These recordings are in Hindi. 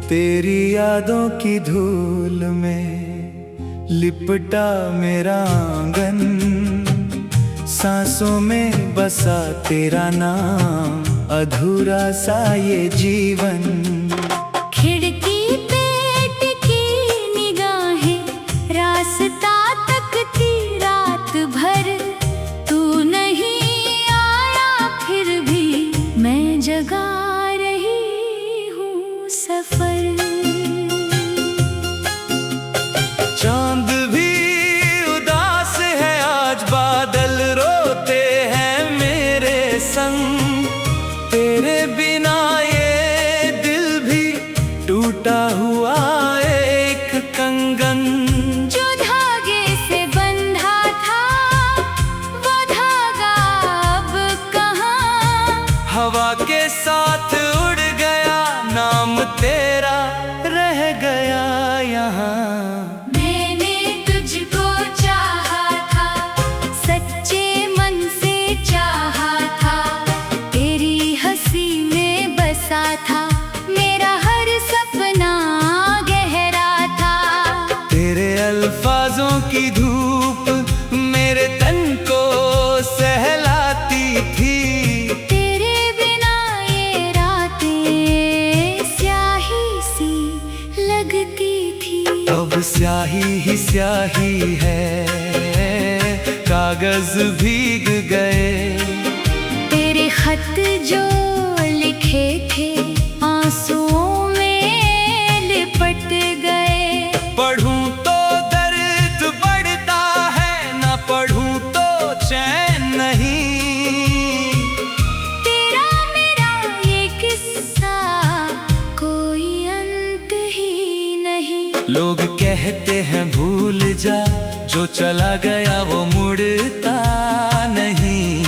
तेरी यादों की धूल में लिपटा मेरा आंगन, सांसों में बसा तेरा नाम, अधूरा सा ये जीवन। खिड़की पे टिकी निगाहें, रास्ता तकती रात भर, तू नहीं आया फिर भी मैं जगा रही हूँ सफर। चांद भी उदास है आज, बादल रोते हैं मेरे संग, तेरे बिना ये दिल भी टूटा हुआ एक कंगन। जो धागे से बंधा था वो धागा अब कहाँ, हवा के साथ उड़ गया, नाम तेरा रह गया यहाँ। मैंने तुझको चाहा था, सच्चे मन से चाहा था, तेरी हंसी में बसा था मेरा हर सपना गहरा था। तेरे अल्फाजों की धूप मेरे तन को सहलाती थी, तेरे बिना ये रातें स्याही सी लगती थी। अब स्याही ही स्याही है, कागज भीग गए, तेरे खत जो लिखे थे आंसुओं में लिपट गए। पढ़ूं तो दर्द बढ़ता है, ना पढ़ूं तो चैन नहीं। तेरा मेरा ये किस्सा कोई अंत ही नहीं। लोग कहते हैं भूल जा, जो चला गया वो मुड़ता नहीं।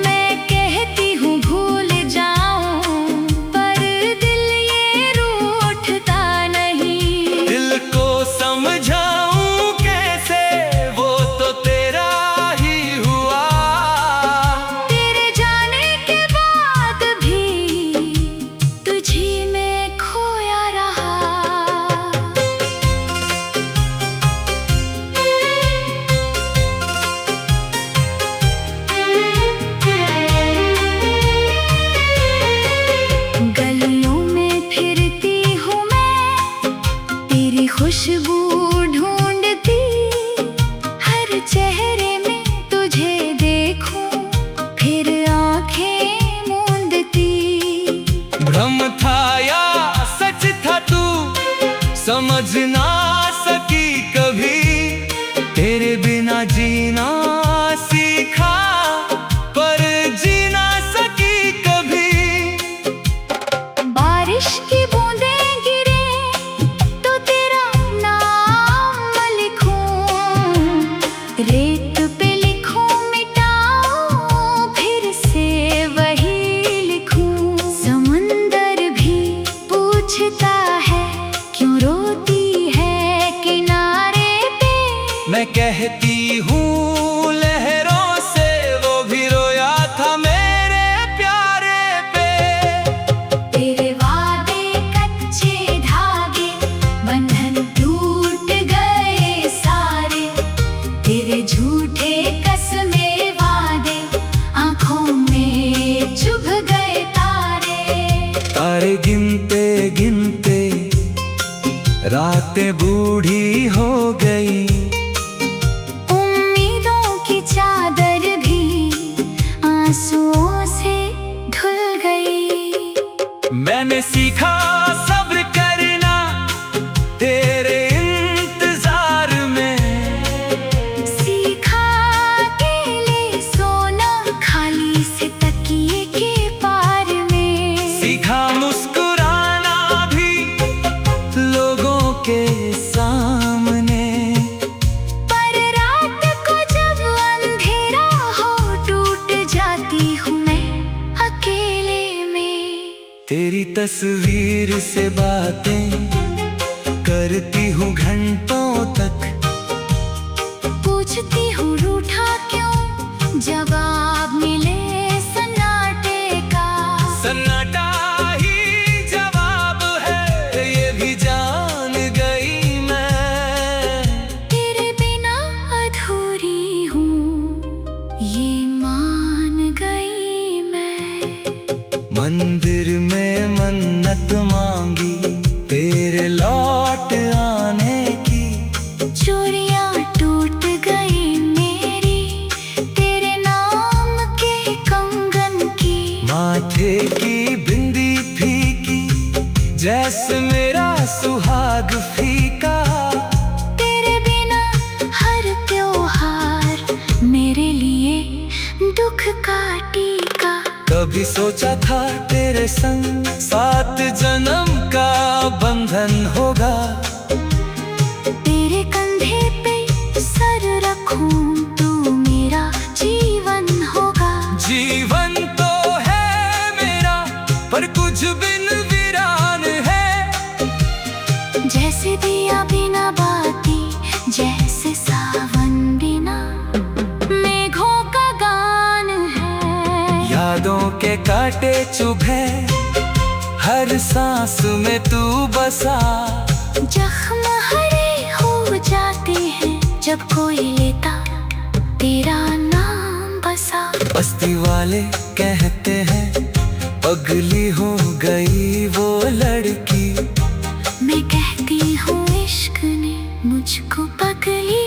मैं कहती हूँ भूल जाऊं, पर दिल ये रूठता नहीं। दिल को समझाऊं कैसे, वो तो तेरा ही हुआ। तेरे जाने के बाद भी तुझी में खोया रहा। गलियों में फिरती हूँ मैं, तेरी खुशबू ढूंढती, हर चेहरे में तुझे देखूं, फिर आंखें मूंदती। भ्रम था या सच था तू समझ ना सकी कभी, तेरे बिना जीना सीखा पर जी ना सकी कभी। बारिश की बूंदें गिरे तो तेरा नाम लिखूं, रेत पे लिखूं मिटाऊं, फिर से वही लिखूं। समंदर भी पूछता है क्यों रोती है किनारे पे, मैं कहती हूँ लहरों से वो भी रोया था मेरे प्यारे पे। तेरे वादे कच्चे धागे, बंधन टूट गए सारे, तेरे झूठे कसमे वादे, आंखों में चुभ गए तारे। तारे गिनते गिनते रातें बूढ़ी हो गई, उम्मीदों की चादर भी आंसुओं से धुल गई। मैंने सीखा सब्र करना तेरे इंतजार में, सीखा अकेले सोना खाली से तकिए के पार में, सीखा मुस्कुराना भी लोगों के सामने। पर रात को जब अंधेरा हो टूट जाती हूँ मैं अकेले में। तेरी तस्वीर से बातें करती हूँ घंटों तक, पूछती हूँ रूठा क्यों, जवाब मिले सन्नाटे का। सन्नाटा ही जवाब है कंधे पे सर रखूं तू मेरा जीवन होगा। जीवन तो है मेरा पर कुछ बिन वीरान है। जैसे दिया बिना बाती, जैसे सावन बिना मेघों का गान है। यादों के कांटे चुभे हर सांस में तू बसा। जख्म हरे हो जाते हैं जब कोई लेता तेरा नाम बसा। बस्ती वाले कहते हैं पगली हो गई वो लड़की। मैं कहती हूँ इश्क ने मुझको पगली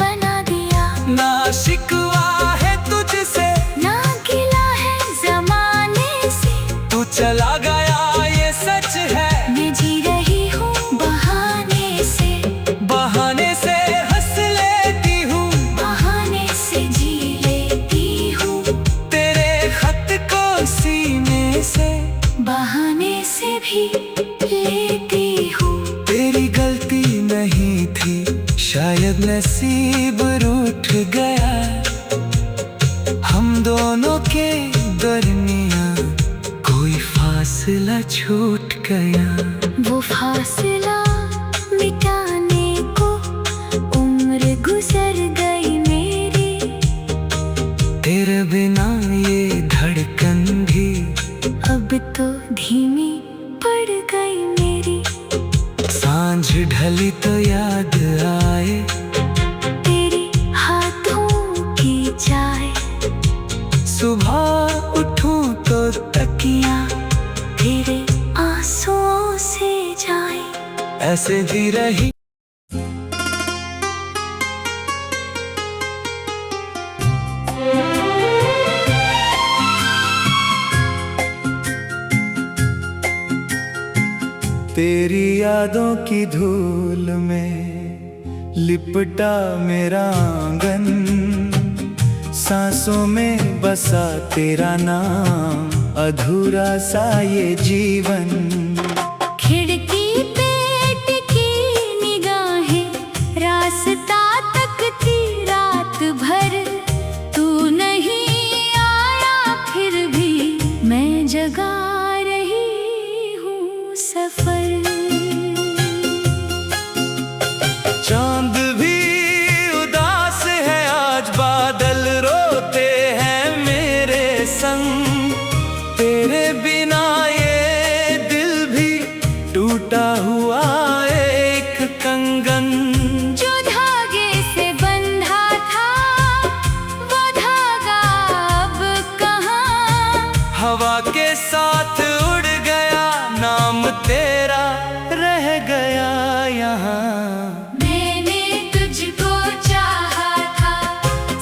बना दिया। ना शिकवा है तुझसे ना गिला है जमाने से, तू चला गया ये सच है। मैं जी रही हूँ बहाने से। बहाने से हंस लेती हूँ, बहाने से जी लेती हूँ। तेरे खत को सीने से बहाने से भी लेती हूँ। तेरी गलती नहीं थी, शायद नसीब रूठ गया। हम दोनों के दरमियां कोई फासला छूट गया। वो फासला मिटाने को उम्र गुजर गई मेरी। तेरे बिना ये धड़कन भी अब तो धीमी पड़ गई मेरी। सांझ ढली तो याद आए तेरे हाथों की चाय। सुबह उठूं तो तकिया तेरे आंसुओं से जाए। ऐसे भी रही। तेरी यादों की धूल में लिपटा मेरा आंगन। सांसों में बसा तेरा नाम, अधूरा सा ये जीवन। खिड़की पे टिकी निगाहें रास्ता तकती रात भर। तू नहीं आया फिर भी मैं जगा रही हूँ सफर। चांद भी उदास है आज, बादल रोते हैं मेरे संग। तेरे बिना ये दिल भी टूटा हुआ एक कंगन। जो धागे से बंधा था वो धागा अब कहाँ। हवा के साथ उड़ गया, नाम तेरा रह गया यहाँ। मैंने तुझको चाहा था,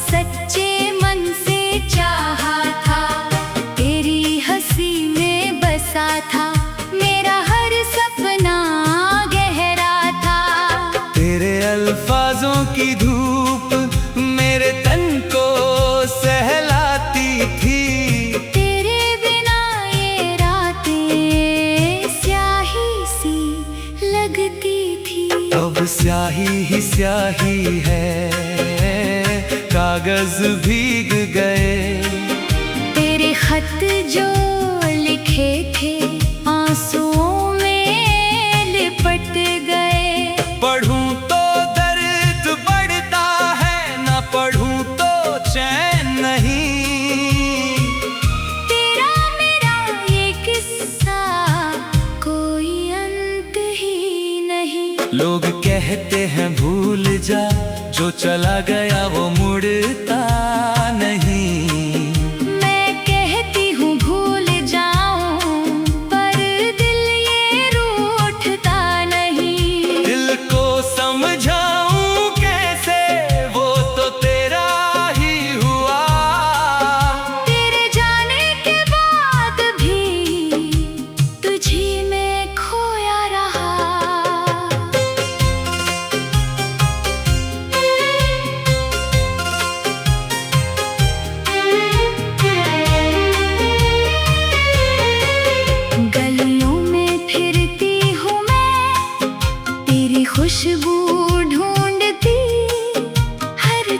सच्चे मन से चाहा था। तेरी हंसी में बसा था मेरा हर सपना गहरा था। तेरे अल्फाजों की धूप मेरे तन को सहलाती थी। तेरे बिना ये रातें स्याही सी लगती थी। अब स्याही ही स्याही है, कागज भीग गए। तेरे खत जो लिखे थे आंसुओं में लिपट गए। पढ़ूं तो दर्द बढ़ता है, ना पढ़ूं तो चैन नहीं। तेरा मेरा ये किस्सा कोई अंत ही नहीं। लोग कहते हैं भूल जा, जो चला गया वो मुड़ता नहीं। मैं कहती हूँ भूल जाऊं पर दिल ये रूठता नहीं। दिल को समझाऊं कैसे, वो तो तेरा ही हुआ। तेरे जाने के बाद भी तुझी में खोया रहा। खुशबू ढूंढती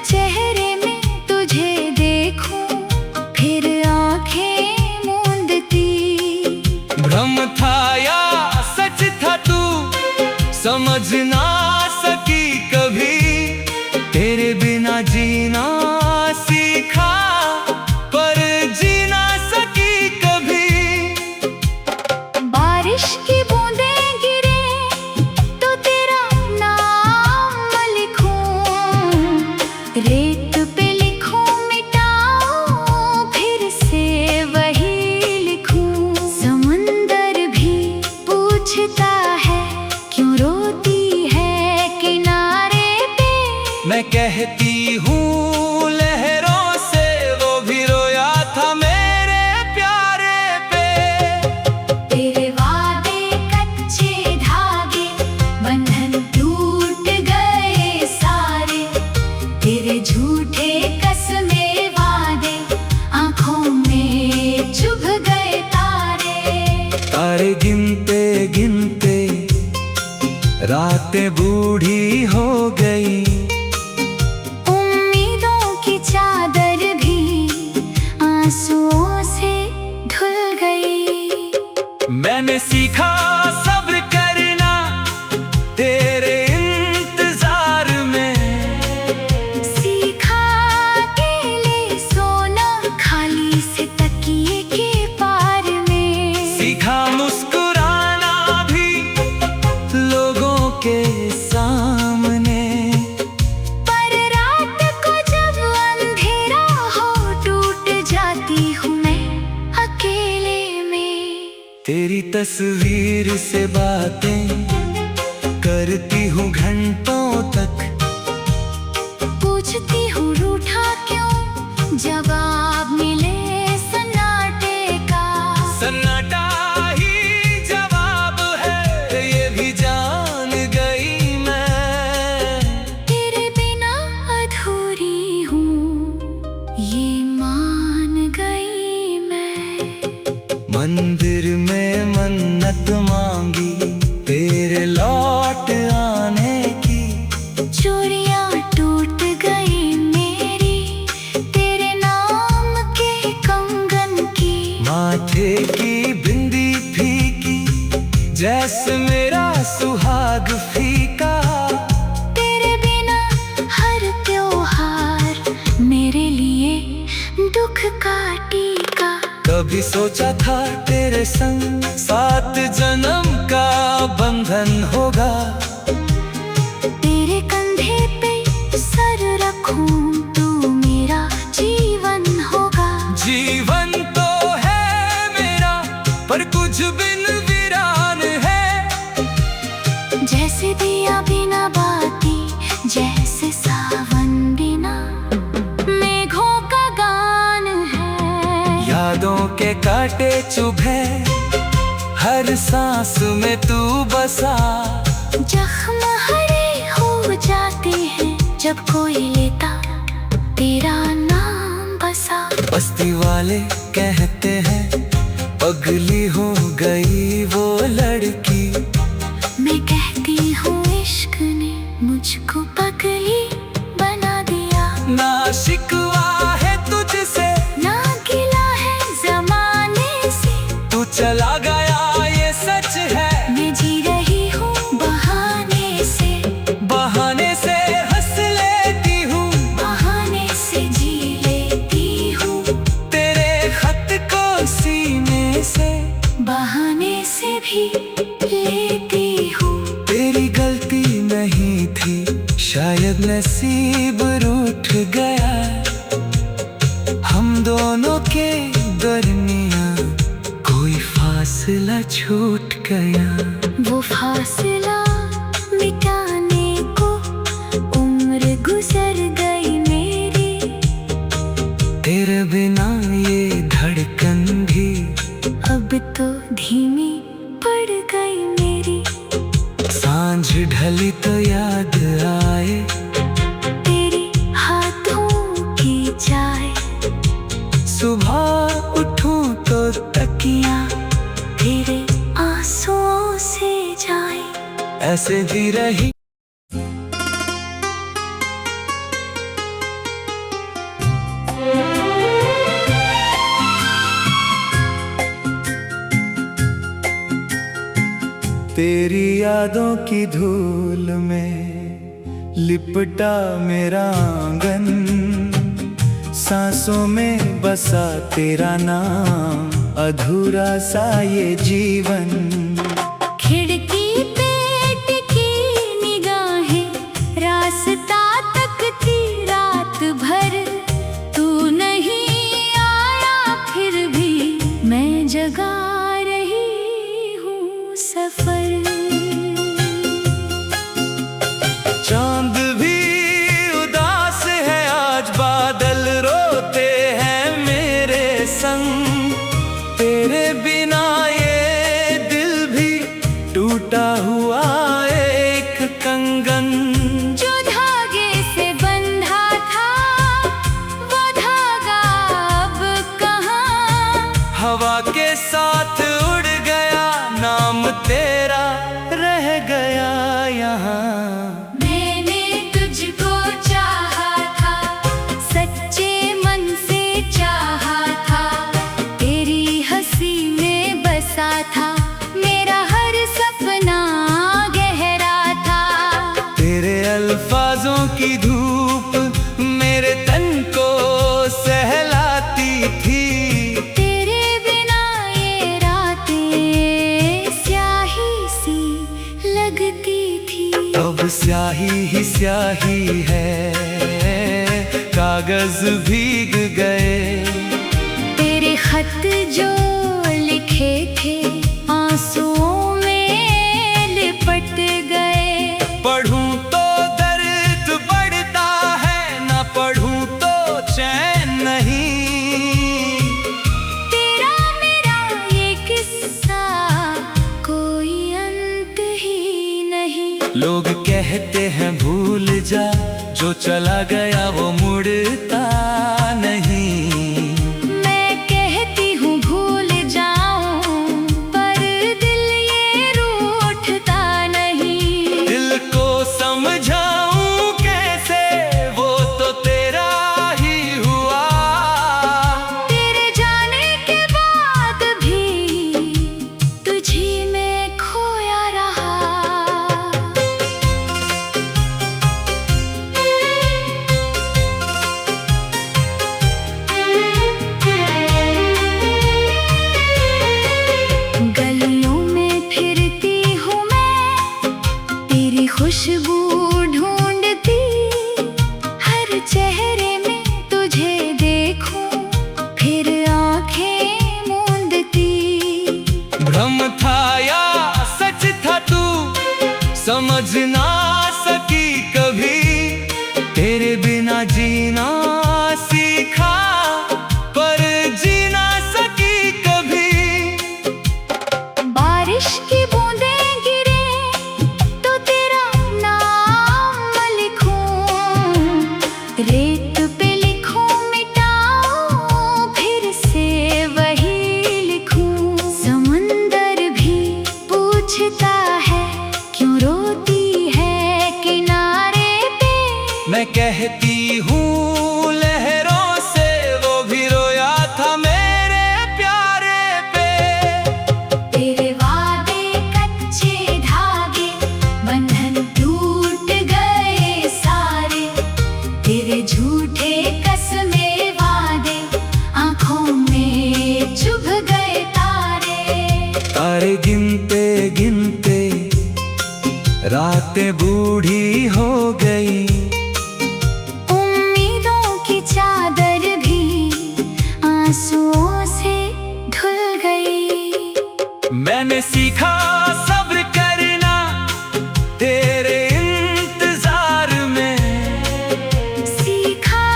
चेहरे में तुझे देखूं, फिर आंखें मूंदती। भ्रम था या सच था तू समझ ना सकी कभी, तेरे बिना जीना सीखा पर जी ना सकी कभी। बारिश की बूंदें गिरे तो तेरा नाम लिखूं, रेत पे लिखूं मिटाऊं, फिर से वही लिखूं। समुंदर भी पूछता है क्यों रोती है किनारे पे। मैं कहती हूँ लहरों से वो भी रोया था मेरे प्यारे पे। तेरे वादे कच्चे धागे, बंधन टूट गए सारे। तेरे झूठे कसमे वादे, आंखों में चुभ गए तारे। तारे गिनते गिनते रातें बूढ़ी हो गई, उम्मीदों की चादर भी आंसुओं से धुल गई। मैंने सीखा सब्र करना तेरे इंतजार में, सीखा अकेले सोना खाली से तकिए के पार में। सीखा मुस्कुराना भी लोगों के सामने। पर रात को जब अंधेरा हो टूट जाती हूँ मैं अकेले में। तेरी तस्वीर से बातें करती हूँ घंटों तक, पूछती हूँ रूठा क्यों, जवाब मिले सन्नाटे का। सन्नाटा ही जवाब है ये भी जान गई मैं। तेरे बिना अधूरी हूँ ये मान गई मैं। मंदिर में मन्नत मांगी तेरे लौट आने की, चूड़ियाँ टूट गई मेरी तेरे नाम के कंगन की। माथे की बिंदी फीकी जैसे मेरा सुहाग फीका। तेरे बिना हर त्योहार मेरे लिए दुख का टीका। कभी सोचा था तेरे संग 7 जन्म का बंधन होगा, तेरे कंधे पे सर रखूं तू मेरा जीवन होगा। जीवन तो है मेरा पर कुछ बिन वीरान है। जैसे दिया बिना बाती, जैसे सावन बिना मेघों का गान है। यादों के कांटे चुभे हर सांस में तू बसा। जख्म हरे हो जाते हैं जब कोई लेता तेरा नाम बसा। बस्ती वाले कहते हैं पगली हो गई वो लड़की। मैं कहती हूँ इश्क ने मुझको पगली बना दिया। ना शिकवा है तुझसे ना गिला है जमाने से, तू चला गया ये सच है। मैं जी रही हूँ बहाने से, बहाने से हंस लेती हूँ, बहाने से जी लेती हूँ। तेरे खत को सीने से बहाने से भी लेती हूँ। तेरी गलती नहीं थी शायद नसीब रूठ गया। हम दोनों के दरमियां कोई फासला छूट गया। वो फासला मिटाने को उम्र गुजर गई मेरी। तेरे बिना ये धड़कन भी अब तो धीमी पड़ गई मेरी। सांझ ढली तो याद आए तेरे हाथों की चाय। सुबह उठूं तो तकिया तेरे आंसुओं से जाए। ऐसे जी रही तेरी यादों की धूल में लिपटा मेरा आंगन, सांसों में बसा तेरा नाम, अधूरा सा ये जीवन। खिड़की पे टिकी निगाहें रास्ता तकती रात भर, तू नहीं आया फिर भी मैं जगा रही हूँ सफर। चांद भी उदास है आज, बादल रोते हैं मेरे संग, तेरे बिना ये दिल भी टूटा हुआ एक कंगन। जो धागे से बंधा था वो धागा अब कहाँ, हवा के साथ उड़ गया, नाम तेरा रह गया यहाँ। मैंने तुझको चाहा था, सच्चे मन से चाहा था, तेरी हंसी में बसा था मेरा हर सपना गहरा था। तेरे अल्फाजों की धूप मेरे तन को सहलाती थी, तेरे बिना ये रातें स्याही सी लगती थी। अब स्याही ही स्याही है, कागज भीग गए, तेरे खत जो लिखे थे आंसुओं में लिपट गए। पढ़ूं तो दर्द बढ़ता है, ना पढ़ूं तो चैन नहीं। तेरा मेरा ये किस्सा कोई अंत ही नहीं। लोग कहते हैं भूल जा, जो चला गया वो मुड़ता नहीं। मैं कहती हूँ भूल जाऊं, पर दिल ये रूठता नहीं। दिल को समझाऊं कैसे, वो तो तेरा ही हुआ। तेरे जाने के बाद भी तुझी में खोया रहा। गलियों में फिरती हूँ मैं, तेरी खुशबू ढूंढती, हर चेहरे में तुझे देखूं, फिर आंखें मूंदती। भ्रम था या सच था तू समझ ना सकी कभी, तेरे बिना जीना सीखा पर जी ना सकी कभी। बारिश की बूंदें गिरे तो तेरा नाम लिखूं, रेत पे लिखूं मिटाऊं, फिर से वही लिखूं। समंदर भी पूछता है क्यों रोती है किनारे पे, मैं कहती हूँ लहरों से वो भी रोया था मेरे प्यारे पे। तेरे वादे कच्चे धागे, बंधन टूट गए सारे, तेरे झूठे कसमे वादे, आंखों में चुभ गए तारे। तारे गिनते गिनते रातें बूढ़ी हो गई, उम्मीदों की चादर भी आंसुओं से धुल गई। मैंने सीखा सब्र करना तेरे इंतजार में, सीखा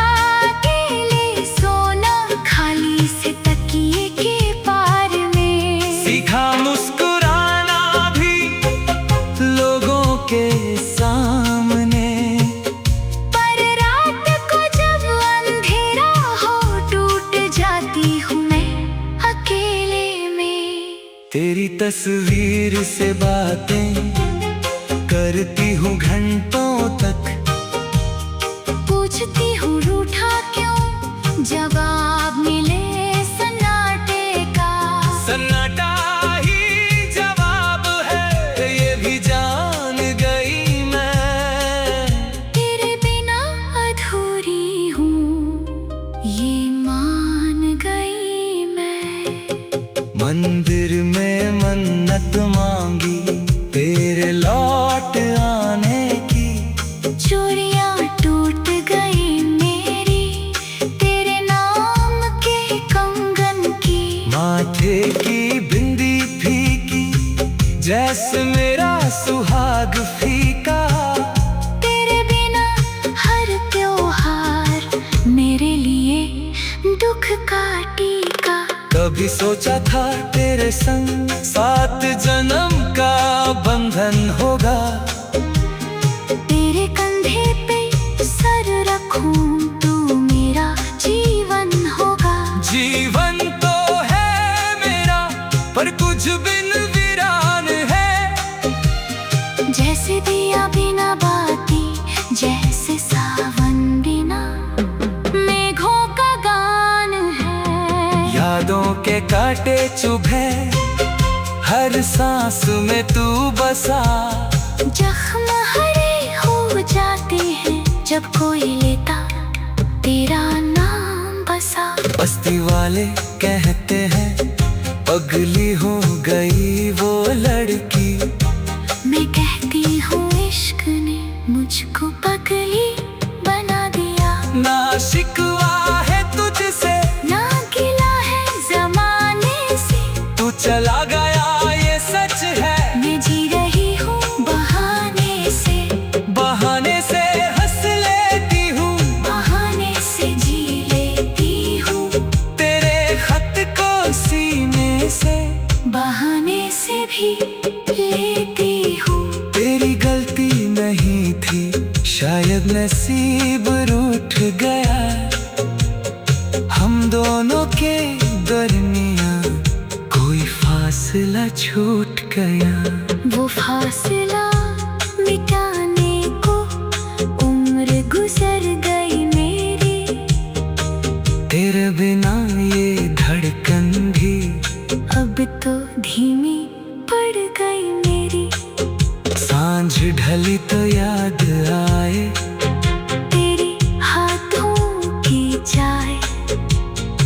अकेले सोना खाली से तकिए के पार में। सीखा मुस्कुराना भी लोगों के सामने, पर रात को जब अंधेरा हो टूट जाती हूँ मैं अकेले में। तेरी तस्वीर से बातें करती हूँ घंटों तक, पूछती हूँ रूठा क्यों, जवाब मिले सन्नाटे का। सन्नाटा ही जवाब है, कभी सोचा था तेरे संग 7 जन्म का बंधन होगा। तेरे कंधे पे सर रखूं तू मेरा जीवन होगा। जीवन तो है मेरा पर कुछ बिन वीरान है। जैसे दिया बिना बाती, जैसे सावन बिना मेघों का गान है। यादों के कांटे चुभे हर सांस में तू बसा। जख्म हरे हो जाते हैं जब कोई लेता तेरा नाम बसा। बस्ती वाले कहते हैं पगली हो गई वो लड़की। मैं कहती हूँ इश्क ने मुझको पगली बना दिया। ना शिकवा है तुझसे ना गिला है जमाने से, तू चला गया ये सच है। मैं जी रही हूँ बहाने से। बहाने से हंस लेती हूँ, बहाने से जी लेती हूँ। तेरे खत को सीने से बहाने से भी लेती हूँ। तेरी गलती नहीं थी शायद नसीब रूठ गया। हम दोनों के दरमियां कोई फासला छूट गया। वो फासला मिटाने को उम्र गुजर गई मेरी। तेरे बिना ये धड़कन भी अब तो धीमी पड़ गई मेरी। सांझ ढली तो याद आए तेरे हाथों की चाय।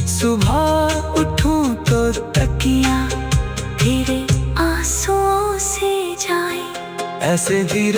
सुबह उठूं तो तकिया तेरे आंसुओं से जाए। ऐसे भी